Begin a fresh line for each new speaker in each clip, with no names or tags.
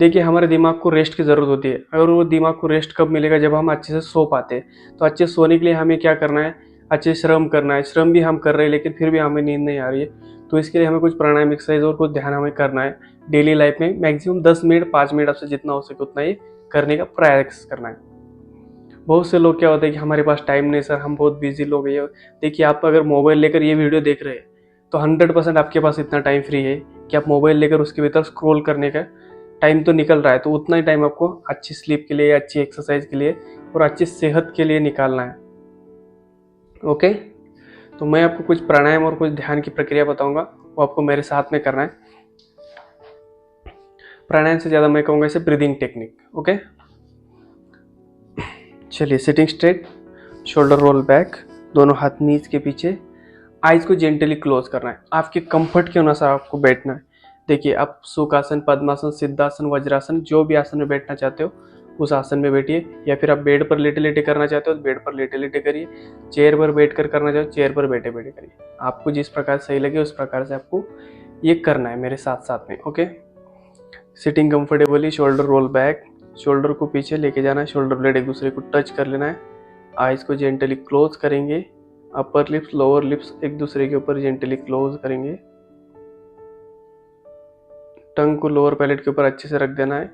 देखिए हमारे दिमाग को रेस्ट की ज़रूरत होती है, और वो दिमाग को रेस्ट कब मिलेगा, जब हम अच्छे से सो पाते हैं। तो अच्छे से सोने के लिए हमें क्या करना है, अच्छे से श्रम करना है। श्रम भी हम कर रहे हैं लेकिन फिर भी हमें नींद नहीं आ रही है, तो इसके लिए हमें कुछ प्राणायाम एक्सरसाइज और कुछ ध्यान हमें करना है। डेली लाइफ में मैक्सिमम 10 मिनट 5 मिनट आपसे जितना हो सके उतना ही करने का प्रयास करना है। बहुत से लोग क्या होता है कि हमारे पास टाइम नहीं सर, हम बहुत बिजी लोग हैं। देखिए आप अगर मोबाइल लेकर ये वीडियो देख रहे हैं तो 100% आपके पास इतना टाइम फ्री है कि आप मोबाइल लेकर उसके भीतर स्क्रॉल करने का टाइम तो निकल रहा है। तो उतना ही टाइम आपको अच्छी स्लीप के लिए, अच्छी एक्सरसाइज के लिए और अच्छी सेहत के लिए निकालना है। ओके, तो मैं आपको कुछ प्राणायाम और कुछ ध्यान की प्रक्रिया बताऊंगा, वो आपको मेरे साथ में करना है। प्राणायाम से ज़्यादा मैं कहूँगा इसे ब्रीदिंग टेक्निक। ओके, चलिए sitting straight, shoulder roll back, दोनों हाथ नीज के पीछे, आइज को जेंटली क्लोज करना है। आपके कंफर्ट के अनुसार आपको बैठना है। देखिए आप सुखासन, पद्मासन, सिद्धासन, वज्रासन, जो भी आसन में बैठना चाहते हो उस आसन में बैठिए, या फिर आप बेड पर लेटे लेटे करना चाहते हो तो बेड पर लेटे लेटे करिए। चेयर पर बैठ कर करना चाहते हो चेयर पर बैठे बैठे करिए। आपको जिस प्रकार सही लगे उस प्रकार से आपको ये करना है मेरे साथ साथ में। Okay, sitting comfortably, shoulder roll back, shoulder को पीछे लेके जाना है, शोल्डर ब्लेड एक दूसरे को टच कर लेना है। आइज को जेंटली क्लोज करेंगे, अपर लिप्स लोअर लिप्स एक दूसरे के ऊपर जेंटली क्लोज करेंगे। टंग को लोअर पैलेट के ऊपर अच्छे से रख देना है।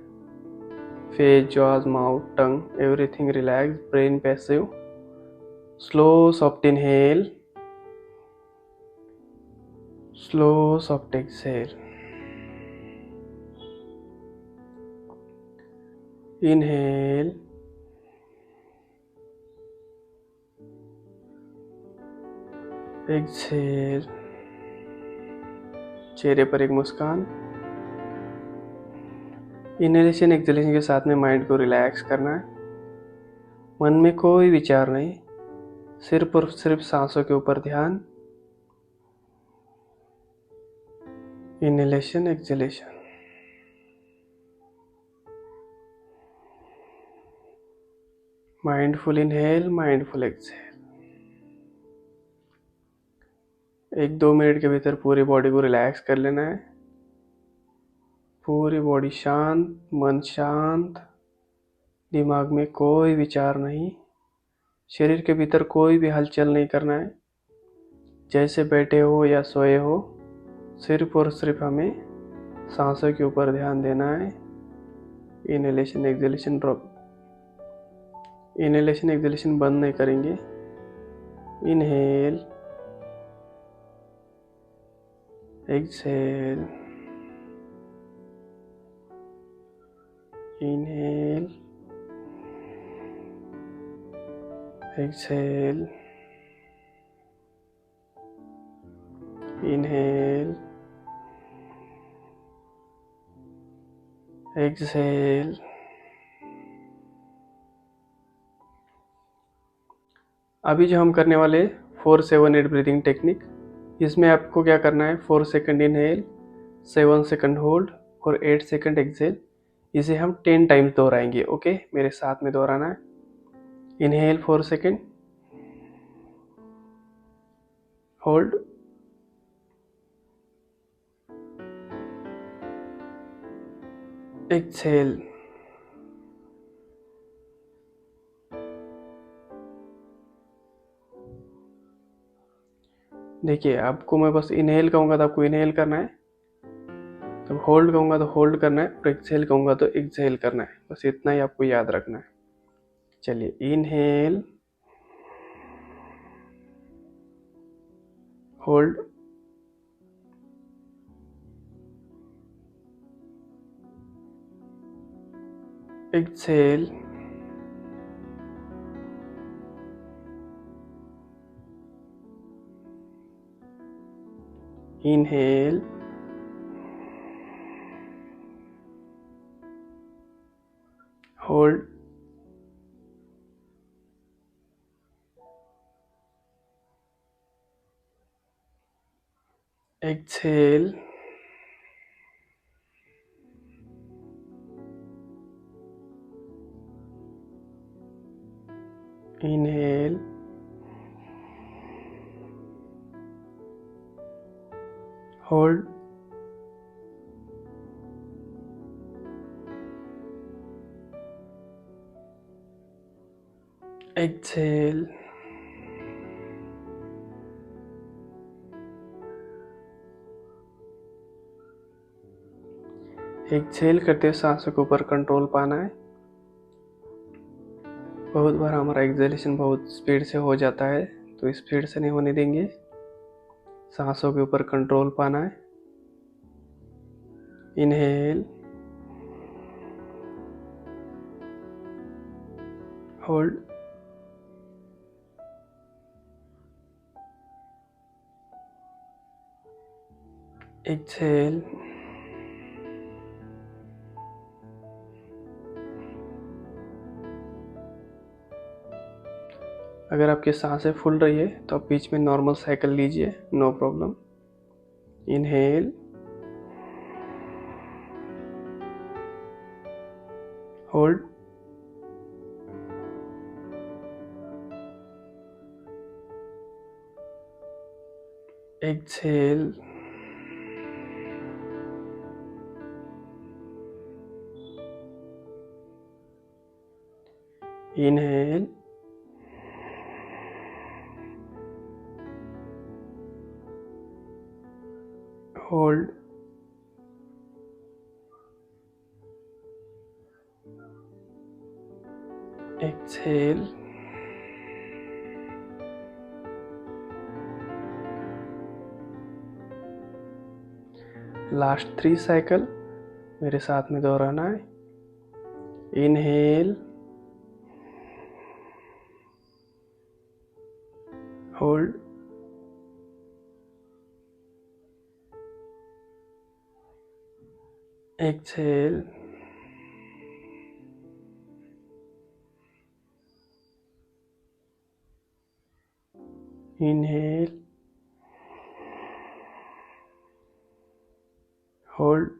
Face, jaws, mouth, tongue, everything relax, brain passive. Slow soft inhale, slow soft exhale. Inhale, exhale. चेहरे पर एक मुस्कान। इनहेलेशन एक्सहेलेशन के साथ में माइंड को रिलैक्स करना है। मन में कोई विचार नहीं, सिर्फ और सिर्फ सांसों के ऊपर ध्यान। Inhalation exhalation, mindful inhale, mindful exhale. 1-2 minute के भीतर पूरी बॉडी को रिलैक्स कर लेना है। पूरी बॉडी शांत, मन शांत, दिमाग में कोई विचार नहीं, शरीर के भीतर कोई भी हलचल नहीं करना है। जैसे बैठे हो या सोए हो, सिर्फ और सिर्फ हमें सांसों के ऊपर ध्यान देना है। Inhalation exhalation drop, inhalation exhalation बंद नहीं करेंगे। Inhale, exhale, inhale, exhale, inhale, exhale. अभी जो हम करने वाले 4-7-8 ब्रीदिंग टेक्निक, इसमें आपको क्या करना है, 4 सेकंड इनहेल, 7 सेकंड होल्ड और 8 सेकंड एक्सहेल। इसे हम 10 टाइम्स दोहराएंगे। ओके, मेरे साथ में दोहराना है। Inhale 4 second, hold, exhale. देखिए आपको मैं बस इनहेल कहूँगा तो आपको इनहेल करना है, जब होल्ड कहूँगा तो होल्ड करना है, और एक्सहेल कहूँगा तो एक्सहेल करना है। बस इतना ही आपको याद रखना है। चलिए, inhale, hold, exhale, inhale, hold, exhale, inhale, hold, exhale, exhale करते सांसों के ऊपर कंट्रोल पाना है। बहुत बार हमारा एक्सेलेशन बहुत स्पीड से हो जाता है, तो स्पीड से नहीं होने देंगे। सांसों के ऊपर कंट्रोल पाना है। इनहेल, होल्ड, एक्सेल, अगर आपकी सांसें फूल रही है तो आप बीच में नॉर्मल साइकिल लीजिए, no problem. Inhale, hold, exhale, inhale, hold, exhale, last 3 cycle मेरे साथ में दोहराना है। Inhale, hold, exhale, inhale, hold,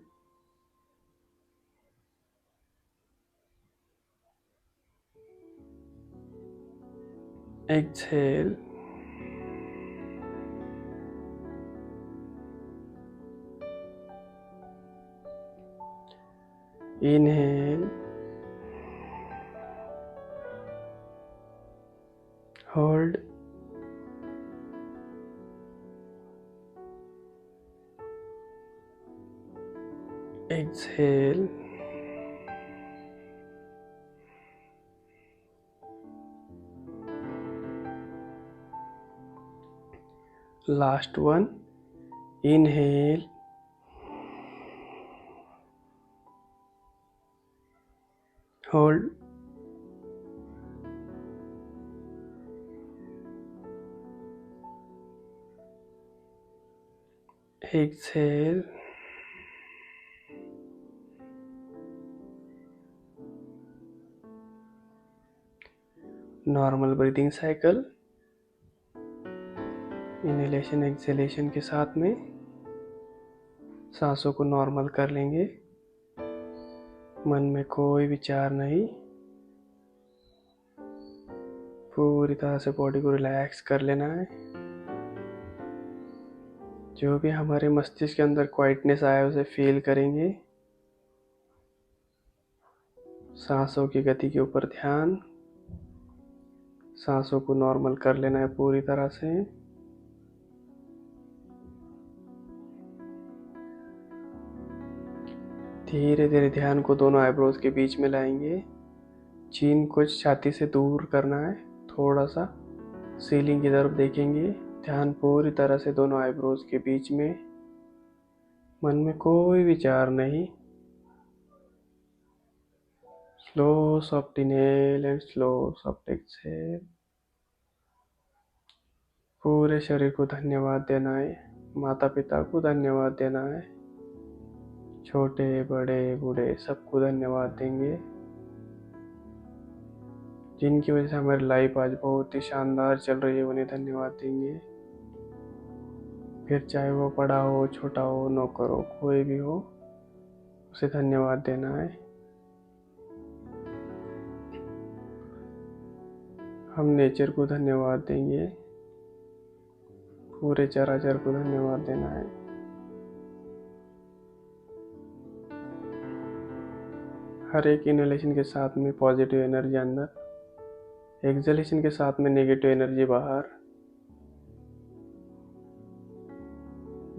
exhale, inhale, hold, exhale, last 1। Inhale, hold, exhale, normal breathing cycle, inhalation exhalation के साथ में सांसों को नॉर्मल कर लेंगे। मन में कोई विचार नहीं, पूरी तरह से बॉडी को रिलैक्स कर लेना है। जो भी हमारे मस्तिष्क के अंदर क्वाइटनेस आया है उसे फील करेंगे। सांसों की गति के ऊपर ध्यान, सांसों को नॉर्मल कर लेना है पूरी तरह से। धीरे धीरे ध्यान को दोनों आईब्रोज के बीच में लाएंगे। चीन को छाती से दूर करना है, थोड़ा सा सीलिंग की तरफ देखेंगे। ध्यान पूरी तरह से दोनों आईब्रोज के बीच में, मन में कोई विचार नहीं। Slow soft inhale and slow soft exhale. पूरे शरीर को धन्यवाद देना है, माता पिता को धन्यवाद देना है, छोटे बड़े बूढ़े सबको धन्यवाद देंगे, जिनकी वजह से हमारी लाइफ आज बहुत ही शानदार चल रही है, उन्हें धन्यवाद देंगे। फिर चाहे वो बड़ा हो, छोटा हो, नौकर हो, कोई भी हो, उसे धन्यवाद देना है। हम नेचर को धन्यवाद देंगे, पूरे चराचर को धन्यवाद देना है। हर एक इनहेलेशन के साथ में पॉजिटिव एनर्जी अंदर एक्सहेलेशन के साथ में नेगेटिव एनर्जी बाहर।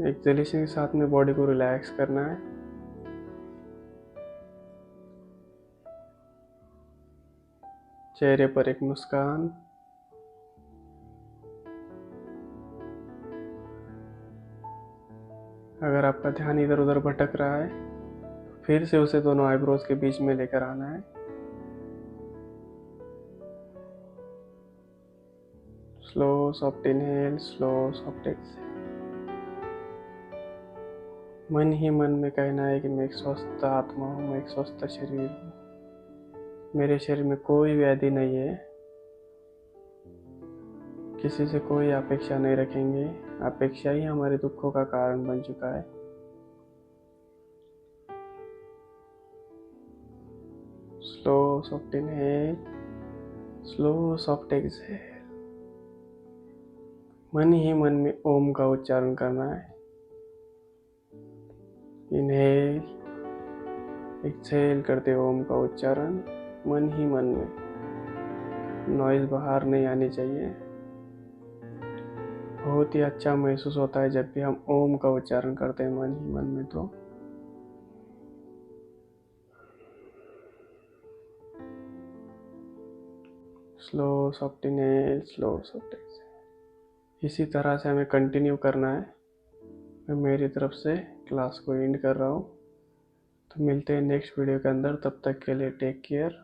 एक्सहेलेशन के साथ में बॉडी को रिलैक्स करना है। चेहरे पर एक मुस्कान। अगर आपका ध्यान इधर उधर भटक रहा है फिर से उसे दोनों आईब्रोज के बीच में लेकर आना है। Slow soft inhale, slow soft exhale. मन ही मन में कहना है कि मैं एक स्वस्थ आत्मा हूँ, मैं एक स्वस्थ शरीर हूँ, मेरे शरीर में कोई व्याधि नहीं है, किसी से कोई अपेक्षा नहीं रखेंगे। अपेक्षा ही हमारे दुखों का कारण बन चुका है। Slow soft inhale, slow soft exhale. मन ही मन में ओम का उच्चारण करना है। इनहेल, एक्सहेल करते ओम का उच्चारण मन ही मन में। नॉइज बाहर नहीं आनी चाहिए। बहुत ही अच्छा महसूस होता है जब भी हम ओम का उच्चारण करते हैं मन ही मन में। तो slow soft inhale, slow soft exhale. इसी तरह से हमें कंटिन्यू करना है। मैं मेरी तरफ से क्लास को एंड कर रहा हूँ। तो मिलते हैं नेक्स्ट वीडियो के अंदर, तब तक के लिए टेक केयर।